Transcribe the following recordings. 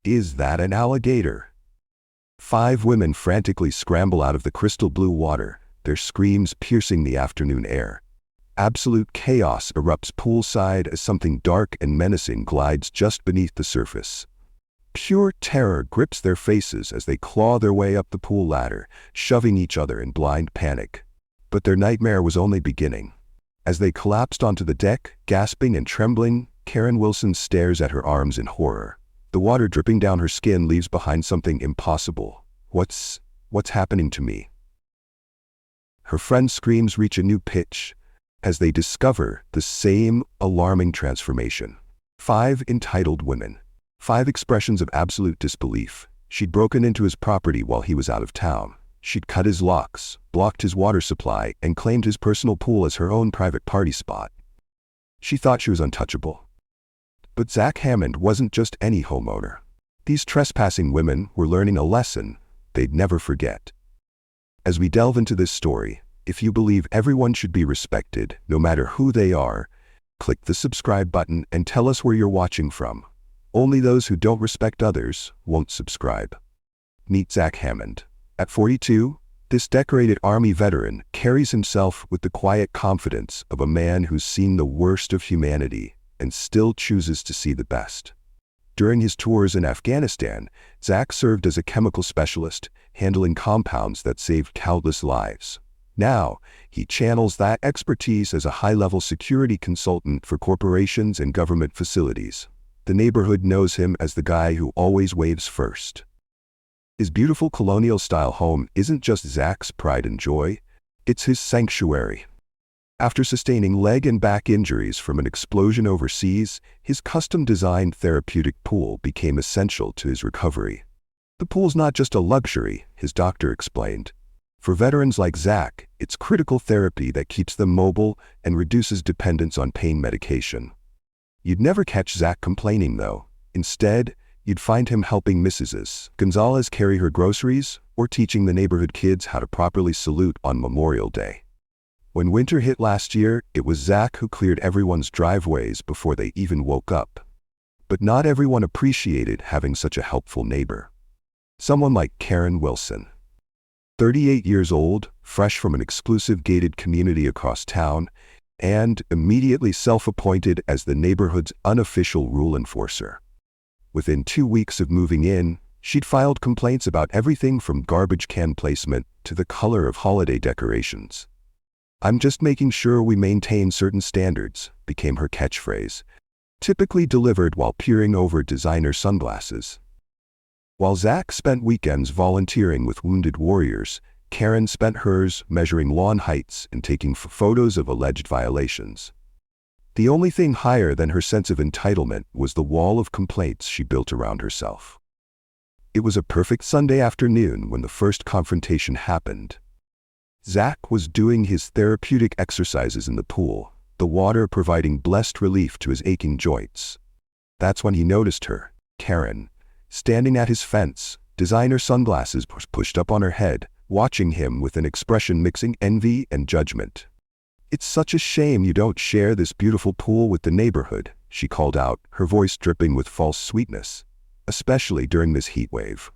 Is that an alligator? 5 women frantically scramble out of the crystal blue water, their screams piercing the afternoon air. Absolute chaos erupts poolside as something dark and menacing glides just beneath the surface. Pure terror grips their faces as they claw their way up the pool ladder, shoving each other in blind panic. But their nightmare was only beginning. As they collapsed onto the deck, gasping and trembling, Karen Wilson stares at her arms in horror. The water dripping down her skin leaves behind something impossible. What's happening to me? Her friends' screams reach a new pitch as they discover the same alarming transformation. 5 entitled women. 5 expressions of absolute disbelief. She'd broken into his property while he was out of town. She'd cut his locks, blocked his water supply, and claimed his personal pool as her own private party spot. She thought she was untouchable. But Zach Hammond wasn't just any homeowner. These trespassing women were learning a lesson they'd never forget. As we delve into this story, if you believe everyone should be respected, no matter who they are, click the subscribe button and tell us where you're watching from. Only those who don't respect others won't subscribe. Meet Zach Hammond. At 42, this decorated Army veteran carries himself with the quiet confidence of a man who's seen the worst of humanity and still chooses to see the best. During his tours in Afghanistan, Zach served as a chemical specialist, handling compounds that saved countless lives. Now, he channels that expertise as a high-level security consultant for corporations and government facilities. The neighborhood knows him as the guy who always waves first. His beautiful colonial-style home isn't just Zach's pride and joy, it's his sanctuary. After sustaining leg and back injuries from an explosion overseas, his custom-designed therapeutic pool became essential to his recovery. The pool's not just a luxury, his doctor explained. For veterans like Zach, it's critical therapy that keeps them mobile and reduces dependence on pain medication. You'd never catch Zach complaining, though. Instead, you'd find him helping Mrs. Gonzalez carry her groceries or teaching the neighborhood kids how to properly salute on Memorial Day. When winter hit last year, it was Zach who cleared everyone's driveways before they even woke up. But not everyone appreciated having such a helpful neighbor. Someone like Karen Wilson. 38 years old, fresh from an exclusive gated community across town, and immediately self-appointed as the neighborhood's unofficial rule enforcer. Within 2 weeks of moving in, she'd filed complaints about everything from garbage can placement to the color of holiday decorations. "I'm just making sure we maintain certain standards," became her catchphrase, typically delivered while peering over designer sunglasses. While Zach spent weekends volunteering with wounded warriors, Karen spent hers measuring lawn heights and taking photos of alleged violations. The only thing higher than her sense of entitlement was the wall of complaints she built around herself. It was a perfect Sunday afternoon when the first confrontation happened. Zach was doing his therapeutic exercises in the pool, the water providing blessed relief to his aching joints. That's when he noticed her, Karen, standing at his fence, designer sunglasses pushed up on her head, watching him with an expression mixing envy and judgment. "It's such a shame you don't share this beautiful pool with the neighborhood," she called out, her voice dripping with false sweetness, especially during this heat wave.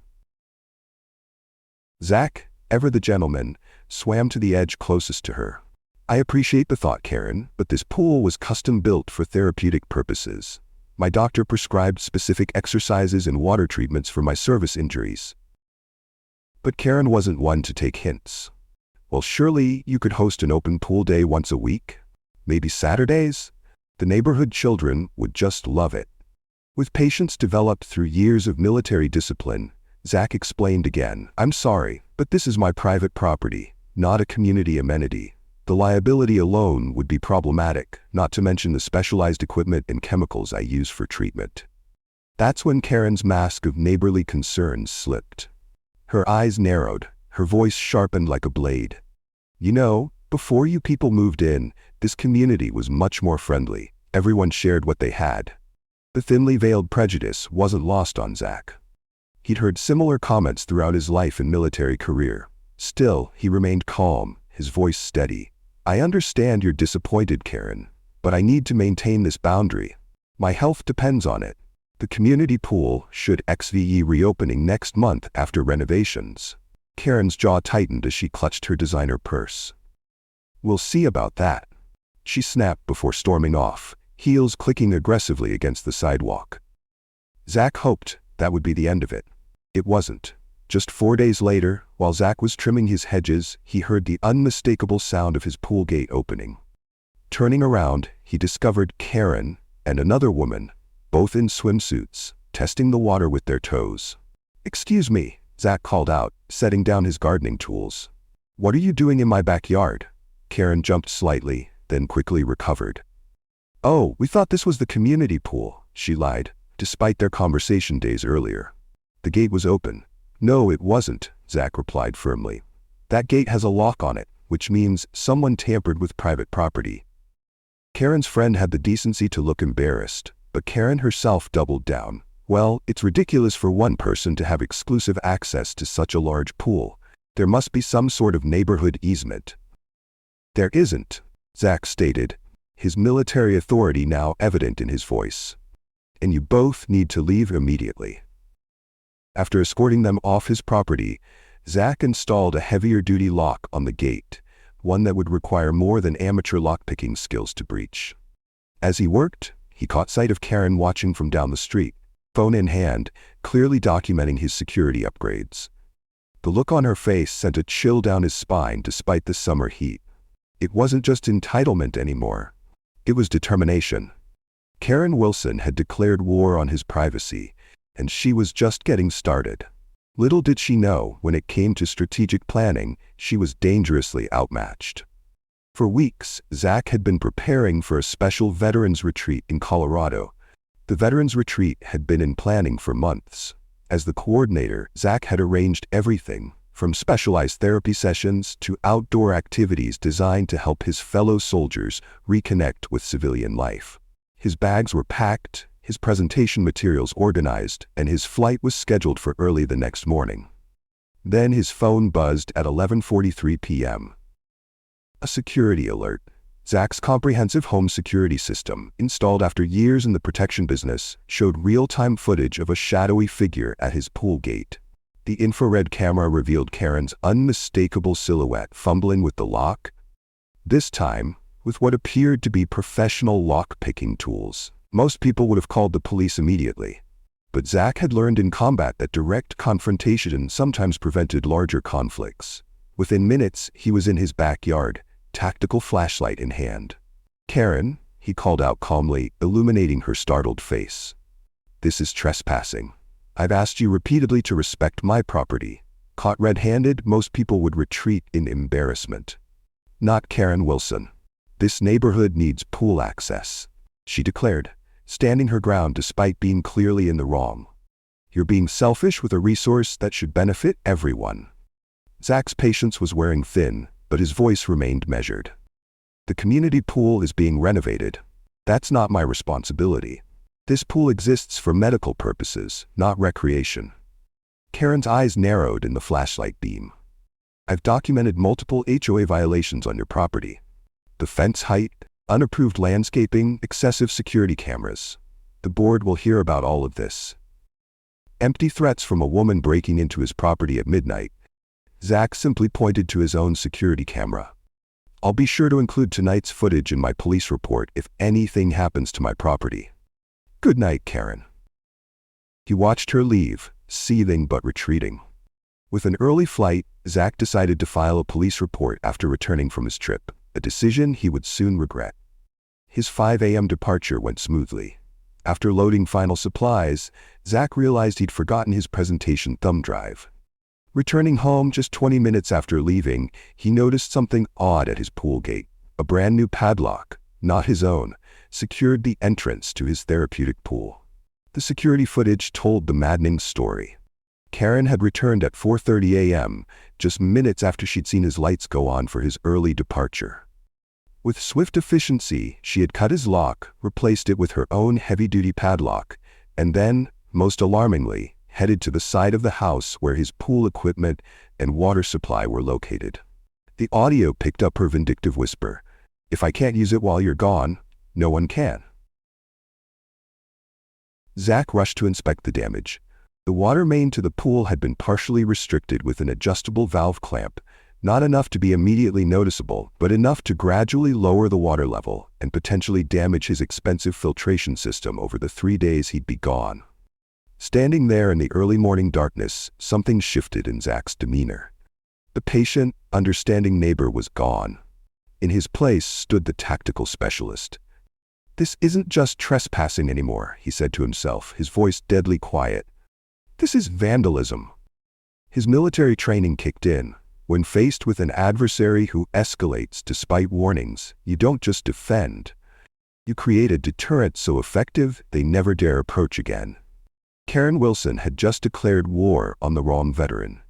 Zach, ever the gentleman, swam to the edge closest to her. "I appreciate the thought, Karen, but this pool was custom-built for therapeutic purposes. My doctor prescribed specific exercises and water treatments for my service injuries." But Karen wasn't one to take hints. "Well, surely you could host an open pool day once a week? Maybe Saturdays? The neighborhood children would just love it." With patience developed through years of military discipline, Zach explained again, "I'm sorry, but this is my private property, not a community amenity. The liability alone would be problematic, not to mention the specialized equipment and chemicals I use for treatment." That's when Karen's mask of neighborly concern slipped. Her eyes narrowed, her voice sharpened like a blade. "You know, before you people moved in, this community was much more friendly. Everyone shared what they had." The thinly veiled prejudice wasn't lost on Zach. He'd heard similar comments throughout his life and military career. Still, he remained calm, his voice steady. "I understand you're disappointed, Karen, but I need to maintain this boundary. My health depends on it." The community pool should XVE reopening next month after renovations. Karen's jaw tightened as she clutched her designer purse. We'll see about that, she snapped before storming off, heels clicking aggressively against the sidewalk. Zach hoped that would be the end of it. It wasn't. Just 4 days later, while Zach was trimming his hedges, he heard the unmistakable sound of his pool gate opening. Turning around, he discovered Karen and another woman, both in swimsuits, testing the water with their toes. "Excuse me," Zach called out, setting down his gardening tools. "What are you doing in my backyard?" Karen jumped slightly, then quickly recovered. "Oh, we thought this was the community pool," she lied, despite their conversation days earlier. The gate was open. "No, it wasn't," Zach replied firmly. "That gate has a lock on it, which means someone tampered with private property." Karen's friend had the decency to look embarrassed, but Karen herself doubled down. "Well, it's ridiculous for one person to have exclusive access to such a large pool. There must be some sort of neighborhood easement." "There isn't," Zach stated, his military authority now evident in his voice. "And you both need to leave immediately." After escorting them off his property, Zach installed a heavier-duty lock on the gate, one that would require more than amateur lockpicking skills to breach. As he worked, he caught sight of Karen watching from down the street, phone in hand, clearly documenting his security upgrades. The look on her face sent a chill down his spine despite the summer heat. It wasn't just entitlement anymore. It was determination. Karen Wilson had declared war on his privacy, and she was just getting started. Little did she know, when it came to strategic planning, she was dangerously outmatched. For weeks, Zach had been preparing for a special veterans retreat in Colorado. The veterans retreat had been in planning for months. As the coordinator, Zach had arranged everything, from specialized therapy sessions to outdoor activities designed to help his fellow soldiers reconnect with civilian life. His bags were packed, his presentation materials organized, and his flight was scheduled for early the next morning. Then his phone buzzed at 11:43 p.m. A security alert. Zach's comprehensive home security system, installed after years in the protection business, showed real-time footage of a shadowy figure at his pool gate. The infrared camera revealed Karen's unmistakable silhouette fumbling with the lock, this time with what appeared to be professional lock-picking tools. Most people would have called the police immediately. But Zach had learned in combat that direct confrontation sometimes prevented larger conflicts. Within minutes, he was in his backyard, tactical flashlight in hand. "Karen," he called out calmly, illuminating her startled face. "This is trespassing. I've asked you repeatedly to respect my property." Caught red-handed, most people would retreat in embarrassment. Not Karen Wilson. "This neighborhood needs pool access," she declared, standing her ground despite being clearly in the wrong. "You're being selfish with a resource that should benefit everyone." Zach's patience was wearing thin, but his voice remained measured. "The community pool is being renovated. That's not my responsibility. This pool exists for medical purposes, not recreation." Karen's eyes narrowed in the flashlight beam. "I've documented multiple HOA violations on your property. The fence height, unapproved landscaping, excessive security cameras. The board will hear about all of this." Empty threats from a woman breaking into his property at midnight. Zach simply pointed to his own security camera. "I'll be sure to include tonight's footage in my police report if anything happens to my property. Good night, Karen." He watched her leave, seething but retreating. With an early flight, Zach decided to file a police report after returning from his trip, a decision he would soon regret. His 5 a.m. departure went smoothly. After loading final supplies, Zach realized he'd forgotten his presentation thumb drive. Returning home just 20 minutes after leaving, he noticed something odd at his pool gate. A brand new padlock, not his own, secured the entrance to his therapeutic pool. The security footage told the maddening story. Karen had returned at 4:30 a.m., just minutes after she'd seen his lights go on for his early departure. With swift efficiency, she had cut his lock, replaced it with her own heavy-duty padlock, and then, most alarmingly, headed to the side of the house where his pool equipment and water supply were located. The audio picked up her vindictive whisper, "If I can't use it while you're gone, no one can." Zach rushed to inspect the damage. The water main to the pool had been partially restricted with an adjustable valve clamp, not enough to be immediately noticeable, but enough to gradually lower the water level and potentially damage his expensive filtration system over the 3 days he'd be gone. Standing there in the early morning darkness, something shifted in Zach's demeanor. The patient, understanding neighbor was gone. In his place stood the tactical specialist. "This isn't just trespassing anymore," he said to himself, his voice deadly quiet. "This is vandalism." His military training kicked in. When faced with an adversary who escalates despite warnings, you don't just defend. You create a deterrent so effective they never dare approach again. Karen Wilson had just declared war on the wrong veteran.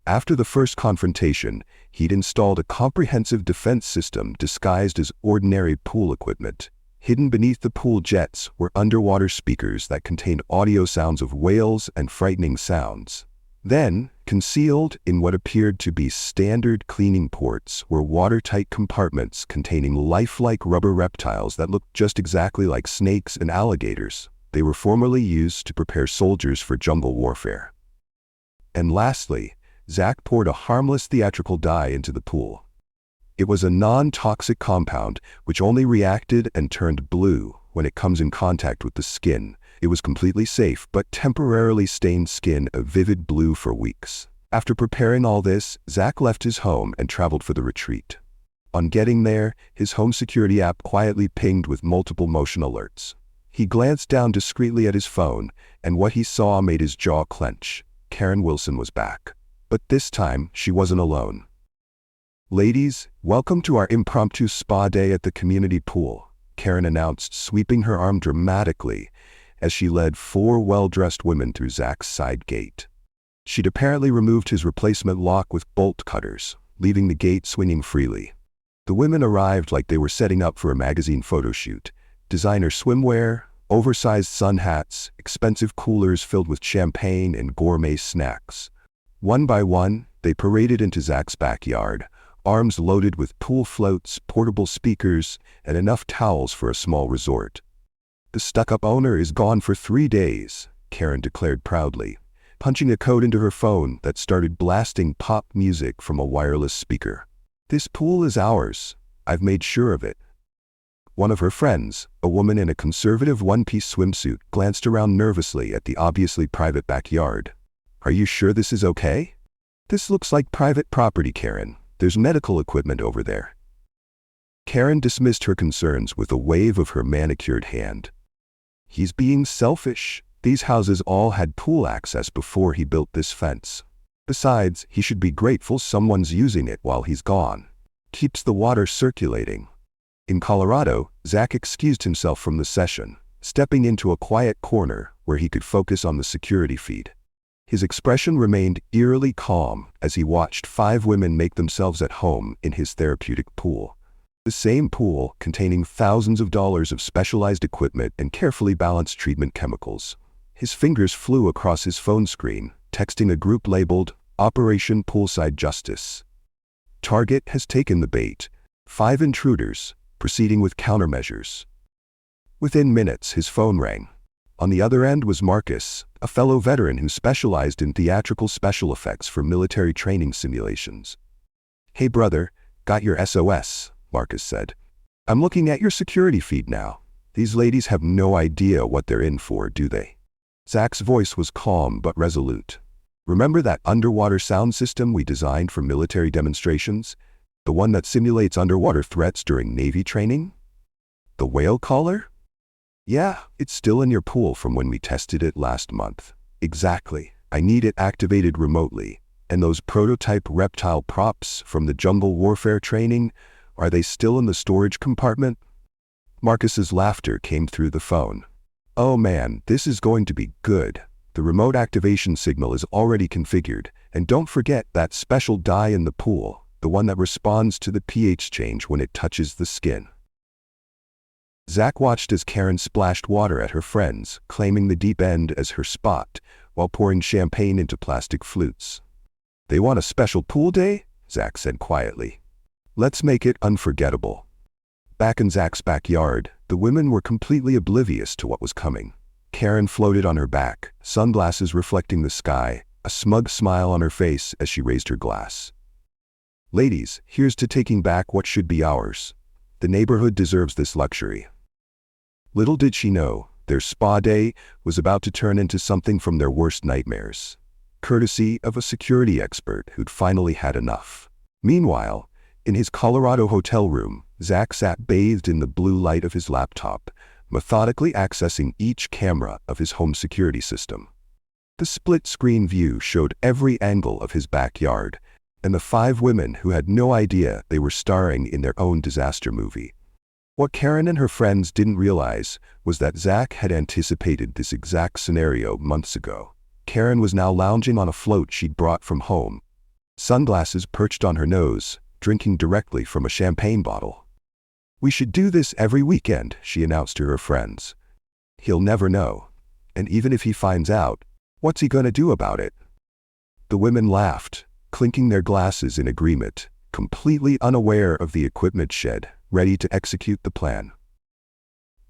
After the first confrontation, he'd installed a comprehensive defense system disguised as ordinary pool equipment. Hidden beneath the pool jets were underwater speakers that contained audio sounds of whales and frightening sounds. Then, concealed in what appeared to be standard cleaning ports were watertight compartments containing lifelike rubber reptiles that looked just exactly like snakes and alligators. They were formerly used to prepare soldiers for jungle warfare. And lastly, Zach poured a harmless theatrical dye into the pool. It was a non-toxic compound which only reacted and turned blue when it comes in contact with the skin. It was completely safe but temporarily stained skin a vivid blue for weeks. After preparing all this, Zach left his home and traveled for the retreat. On getting there, his home security app quietly pinged with multiple motion alerts. He glanced down discreetly at his phone, and what he saw made his jaw clench. Karen Wilson was back. But this time, she wasn't alone. "Ladies, welcome to our impromptu spa day at the community pool," Karen announced, sweeping her arm dramatically as she led 4 well-dressed women through Zach's side gate. She'd apparently removed his replacement lock with bolt cutters, leaving the gate swinging freely. The women arrived like they were setting up for a magazine photo shoot. Designer swimwear, oversized sun hats, expensive coolers filled with champagne and gourmet snacks. One by one, they paraded into Zach's backyard, arms loaded with pool floats, portable speakers, and enough towels for a small resort. "The stuck-up owner is gone for 3 days, Karen declared proudly, punching a code into her phone that started blasting pop music from a wireless speaker. "This pool is ours. I've made sure of it." One of her friends, a woman in a conservative one-piece swimsuit, glanced around nervously at the obviously private backyard. "Are you sure this is okay?" "This looks like private property, Karen. There's medical equipment over there." Karen dismissed her concerns with a wave of her manicured hand. "He's being selfish. These houses all had pool access before he built this fence. Besides, he should be grateful someone's using it while he's gone. Keeps the water circulating." In Colorado, Zach excused himself from the session, stepping into a quiet corner where he could focus on the security feed. His expression remained eerily calm as he watched 5 women make themselves at home in his therapeutic pool. The same pool containing thousands of dollars of specialized equipment and carefully balanced treatment chemicals. His fingers flew across his phone screen, texting a group labeled Operation Poolside Justice. Target has taken the bait. 5 intruders, proceeding with countermeasures. Within minutes, his phone rang. On the other end was Marcus, a fellow veteran who specialized in theatrical special effects for military training simulations. "Hey brother, got your SOS, Marcus said. "I'm looking at your security feed now. These ladies have no idea what they're in for, do they?" Zach's voice was calm but resolute. "Remember that underwater sound system we designed for military demonstrations? The one that simulates underwater threats during Navy training? The whale caller? Yeah, it's still in your pool from when we tested it last month." "Exactly. I need it activated remotely. And those prototype reptile props from the jungle warfare training, are they still in the storage compartment?" Marcus's laughter came through the phone. "Oh man, this is going to be good. The remote activation signal is already configured, and don't forget that special dye in the pool, the one that responds to the pH change when it touches the skin." Zach watched as Karen splashed water at her friends, claiming the deep end as her spot, while pouring champagne into plastic flutes. "They want a special pool day?" Zach said quietly. "Let's make it unforgettable." Back in Zach's backyard, the women were completely oblivious to what was coming. Karen floated on her back, sunglasses reflecting the sky, a smug smile on her face as she raised her glass. Ladies, here's to taking back what should be ours. The neighborhood deserves this luxury. Little did she know, their spa day was about to turn into something from their worst nightmares, courtesy of a security expert who'd finally had enough. Meanwhile, in his Colorado hotel room, Zach sat bathed in the blue light of his laptop, methodically accessing each camera of his home security system. The split-screen view showed every angle of his backyard, and the 5 women who had no idea they were starring in their own disaster movie. What Karen and her friends didn't realize was that Zach had anticipated this exact scenario months ago. Karen was now lounging on a float she'd brought from home, sunglasses perched on her nose, drinking directly from a champagne bottle. "We should do this every weekend," she announced to her friends. "He'll never know. And even if he finds out, what's he gonna do about it?" The women laughed, clinking their glasses in agreement, completely unaware of the equipment shed, ready to execute the plan.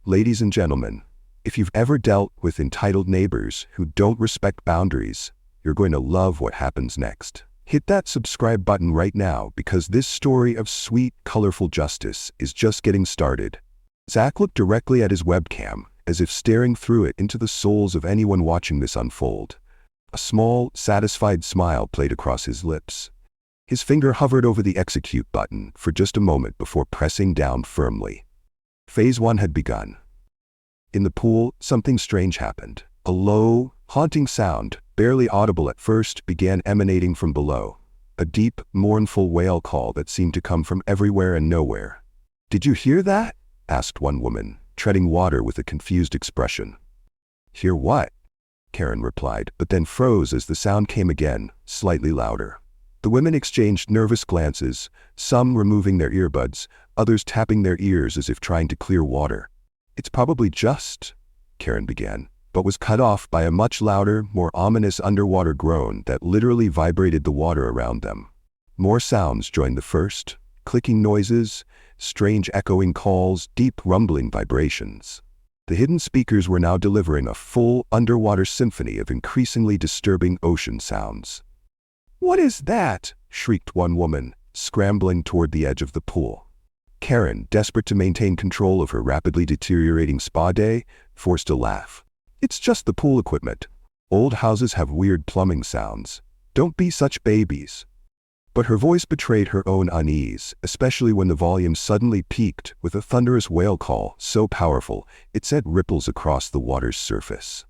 Ladies and gentlemen, if you've ever dealt with entitled neighbors who don't respect boundaries, you're going to love what happens next. Hit that subscribe button right now because this story of sweet, colorful justice is just getting started. Zach looked directly at his webcam, as if staring through it into the souls of anyone watching this unfold. A small, satisfied smile played across his lips. His finger hovered over the execute button for just a moment before pressing down firmly. Phase 1 had begun. In the pool, something strange happened. A low, haunting sound, barely audible at first, began emanating from below. A deep, mournful wail call that seemed to come from everywhere and nowhere. "Did you hear that?" asked one woman, treading water with a confused expression. "Hear what?" Karen replied, but then froze as the sound came again, slightly louder. The women exchanged nervous glances, some removing their earbuds, others tapping their ears as if trying to clear water. "It's probably just," Karen began, but was cut off by a much louder, more ominous underwater groan that literally vibrated the water around them. More sounds joined the first, clicking noises, strange echoing calls, deep rumbling vibrations. The hidden speakers were now delivering a full underwater symphony of increasingly disturbing ocean sounds. "What is that?" shrieked one woman, scrambling toward the edge of the pool. Karen, desperate to maintain control of her rapidly deteriorating spa day, forced a laugh. "It's just the pool equipment. Old houses have weird plumbing sounds. Don't be such babies." But her voice betrayed her own unease, especially when the volume suddenly peaked with a thunderous whale call so powerful it sent ripples across the water's surface.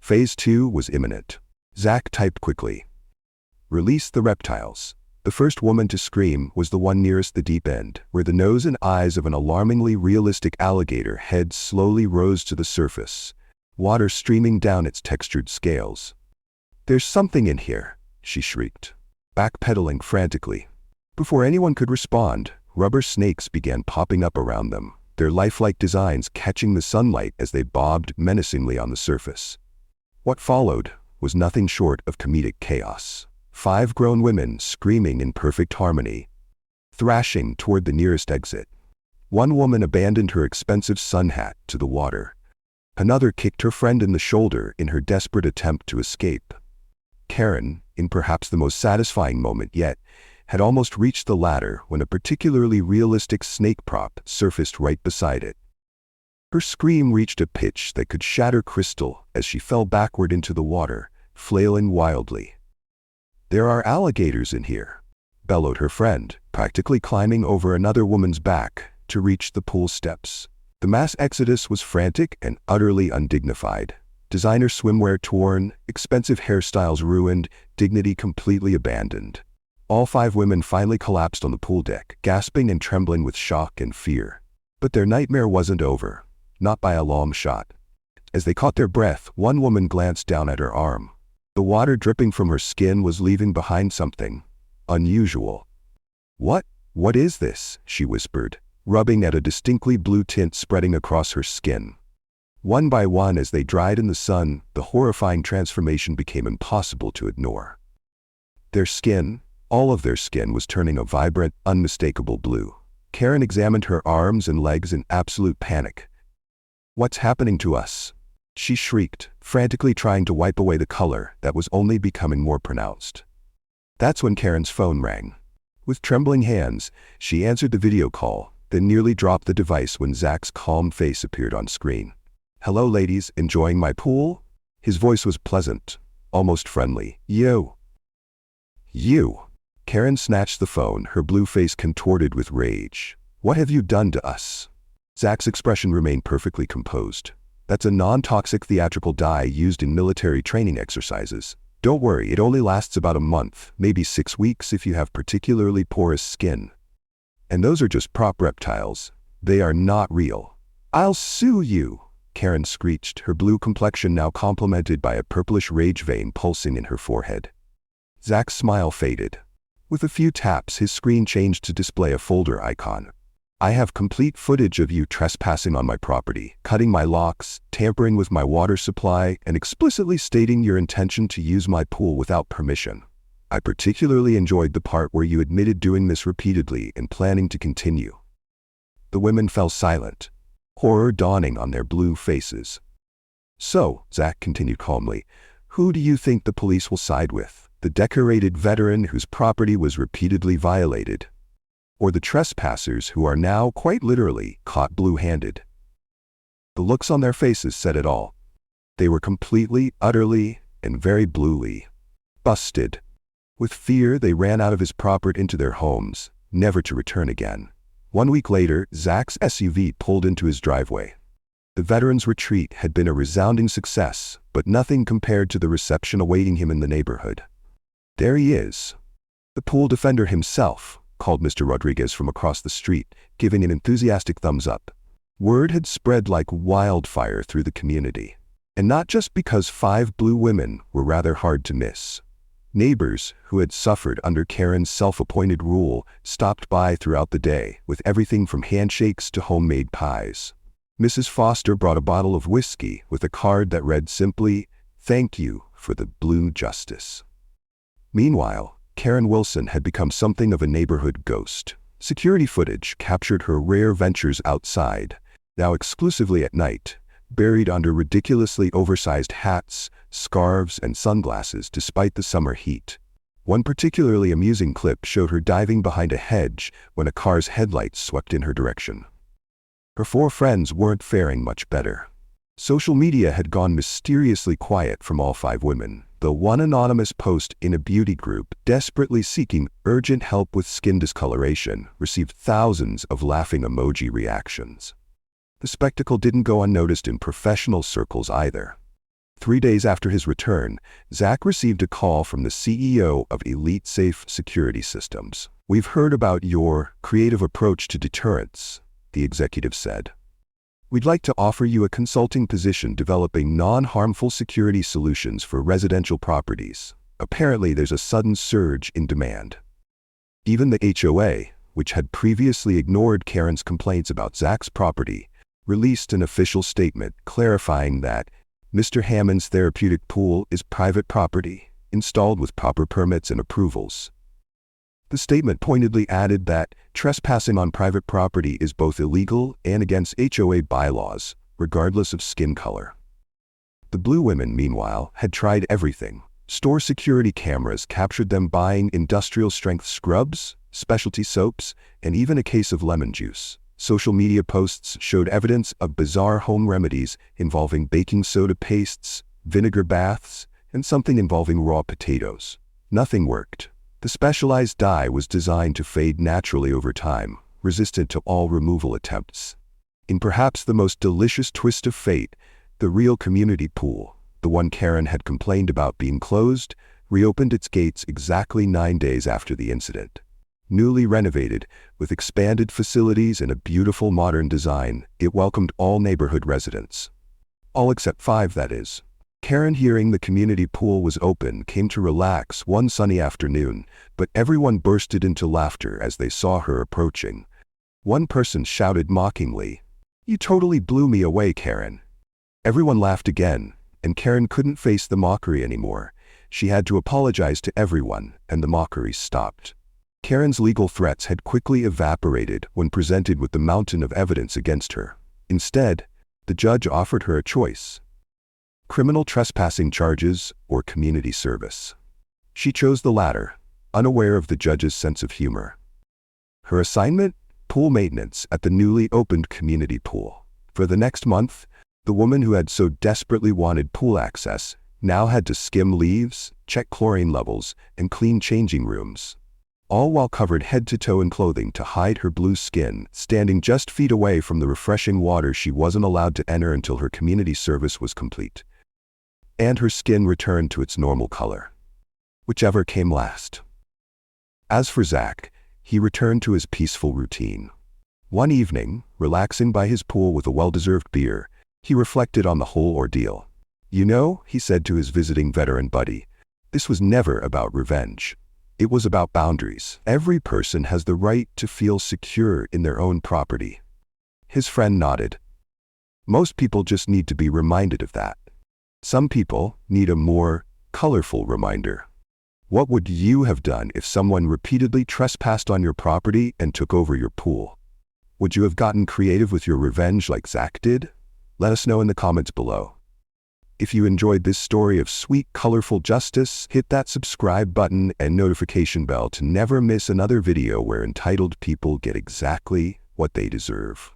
Phase 2 was imminent. Zach typed quickly. "Release the reptiles." The first woman to scream was the one nearest the deep end, where the nose and eyes of an alarmingly realistic alligator head slowly rose to the surface, water streaming down its textured scales. "There's something in here," she shrieked, backpedaling frantically. Before anyone could respond, rubber snakes began popping up around them, their lifelike designs catching the sunlight as they bobbed menacingly on the surface. What followed was nothing short of comedic chaos. 5 grown women screaming in perfect harmony, thrashing toward the nearest exit. One woman abandoned her expensive sun hat to the water. Another kicked her friend in the shoulder in her desperate attempt to escape. Karen, in perhaps the most satisfying moment yet, had almost reached the ladder when a particularly realistic snake prop surfaced right beside it. Her scream reached a pitch that could shatter crystal as she fell backward into the water, flailing wildly. "There are alligators in here," bellowed her friend, practically climbing over another woman's back to reach the pool steps. The mass exodus was frantic and utterly undignified. Designer swimwear torn, expensive hairstyles ruined, dignity completely abandoned. All 5 women finally collapsed on the pool deck, gasping and trembling with shock and fear. But their nightmare wasn't over, not by a long shot. As they caught their breath, one woman glanced down at her arm. The water dripping from her skin was leaving behind something unusual. What is this?" she whispered, rubbing at a distinctly blue tint spreading across her skin. One by one, as they dried in the sun, the horrifying transformation became impossible to ignore. Their skin, all of their skin, was turning a vibrant, unmistakable blue. Karen examined her arms and legs in absolute panic. "What's happening to us?" She shrieked, frantically trying to wipe away the color that was only becoming more pronounced. That's when Karen's phone rang. With trembling hands, she answered the video call, then nearly dropped the device when Zach's calm face appeared on screen. "Hello ladies, enjoying my pool?" His voice was pleasant, almost friendly. You. Karen snatched the phone, her blue face contorted with rage. "What have you done to us?" Zach's expression remained perfectly composed. "That's a non-toxic theatrical dye used in military training exercises. Don't worry, it only lasts about a month, maybe 6 weeks if you have particularly porous skin. And those are just prop reptiles. They are not real." "I'll sue you," Karen screeched, her blue complexion now complemented by a purplish rage vein pulsing in her forehead. Zach's smile faded. With a few taps, his screen changed to display a folder icon. "I have complete footage of you trespassing on my property, cutting my locks, tampering with my water supply, and explicitly stating your intention to use my pool without permission. I particularly enjoyed the part where you admitted doing this repeatedly and planning to continue." The women fell silent, horror dawning on their blue faces. "So," Zach continued calmly, "who do you think the police will side with? The decorated veteran whose property was repeatedly violated? Or the trespassers who are now, quite literally, caught blue-handed?" The looks on their faces said it all. They were completely, utterly, and very bluely busted. With fear, they ran out of his property into their homes, never to return again. 1 week later, Zach's SUV pulled into his driveway. The veteran's retreat had been a resounding success, but nothing compared to the reception awaiting him in the neighborhood. "There he is. The pool defender himself," called Mr. Rodriguez from across the street, giving an enthusiastic thumbs up. Word had spread like wildfire through the community. And not just because 5 blue women were rather hard to miss. Neighbors, who had suffered under Karen's self-appointed rule, stopped by throughout the day, with everything from handshakes to homemade pies. Mrs. Foster brought a bottle of whiskey with a card that read simply, "Thank you for the blue justice." Meanwhile, Karen Wilson had become something of a neighborhood ghost. Security footage captured her rare ventures outside, now exclusively at night, buried under ridiculously oversized hats, scarves, and sunglasses despite the summer heat. One particularly amusing clip showed her diving behind a hedge when a car's headlights swept in her direction. Her 4 friends weren't faring much better. Social media had gone mysteriously quiet from all 5 women, though one anonymous post in a beauty group desperately seeking urgent help with skin discoloration received thousands of laughing emoji reactions. The spectacle didn't go unnoticed in professional circles either. 3 days after his return, Zach received a call from the CEO of Elite Safe Security Systems. "We've heard about your creative approach to deterrence," the executive said. "We'd like to offer you a consulting position developing non-harmful security solutions for residential properties. Apparently there's a sudden surge in demand." Even the HOA, which had previously ignored Karen's complaints about Zach's property, released an official statement clarifying that Mr. Hammond's therapeutic pool is private property, installed with proper permits and approvals. The statement pointedly added that trespassing on private property is both illegal and against HOA bylaws, regardless of skin color. The blue women, meanwhile, had tried everything. Store security cameras captured them buying industrial-strength scrubs, specialty soaps, and even a case of lemon juice. Social media posts showed evidence of bizarre home remedies involving baking soda pastes, vinegar baths, and something involving raw potatoes. Nothing worked. The specialized dye was designed to fade naturally over time, resistant to all removal attempts. In perhaps the most delicious twist of fate, the real community pool, the one Karen had complained about being closed, reopened its gates exactly 9 days after the incident. Newly renovated, with expanded facilities and a beautiful modern design, it welcomed all neighborhood residents. All except 5, that is. Karen, hearing the community pool was open, came to relax one sunny afternoon, but everyone bursted into laughter as they saw her approaching. One person shouted mockingly, "You totally blew me away, Karen." Everyone laughed again, and Karen couldn't face the mockery anymore. She had to apologize to everyone, and the mockery stopped. Karen's legal threats had quickly evaporated when presented with the mountain of evidence against her. Instead, the judge offered her a choice: criminal trespassing charges, or community service. She chose the latter, unaware of the judge's sense of humor. Her assignment? Pool maintenance at the newly opened community pool. For the next month, the woman who had so desperately wanted pool access now had to skim leaves, check chlorine levels, and clean changing rooms, all while covered head to toe in clothing to hide her blue skin, standing just feet away from the refreshing water she wasn't allowed to enter until her community service was complete. And her skin returned to its normal color, whichever came last. As for Zach, he returned to his peaceful routine. One evening, relaxing by his pool with a well-deserved beer, he reflected on the whole ordeal. "You know," he said to his visiting veteran buddy, "this was never about revenge. It was about boundaries. Every person has the right to feel secure in their own property." His friend nodded. "Most people just need to be reminded of that. Some people need a more colorful reminder." What would you have done if someone repeatedly trespassed on your property and took over your pool? Would you have gotten creative with your revenge like Zach did? Let us know in the comments below. If you enjoyed this story of sweet, colorful justice, hit that subscribe button and notification bell to never miss another video where entitled people get exactly what they deserve.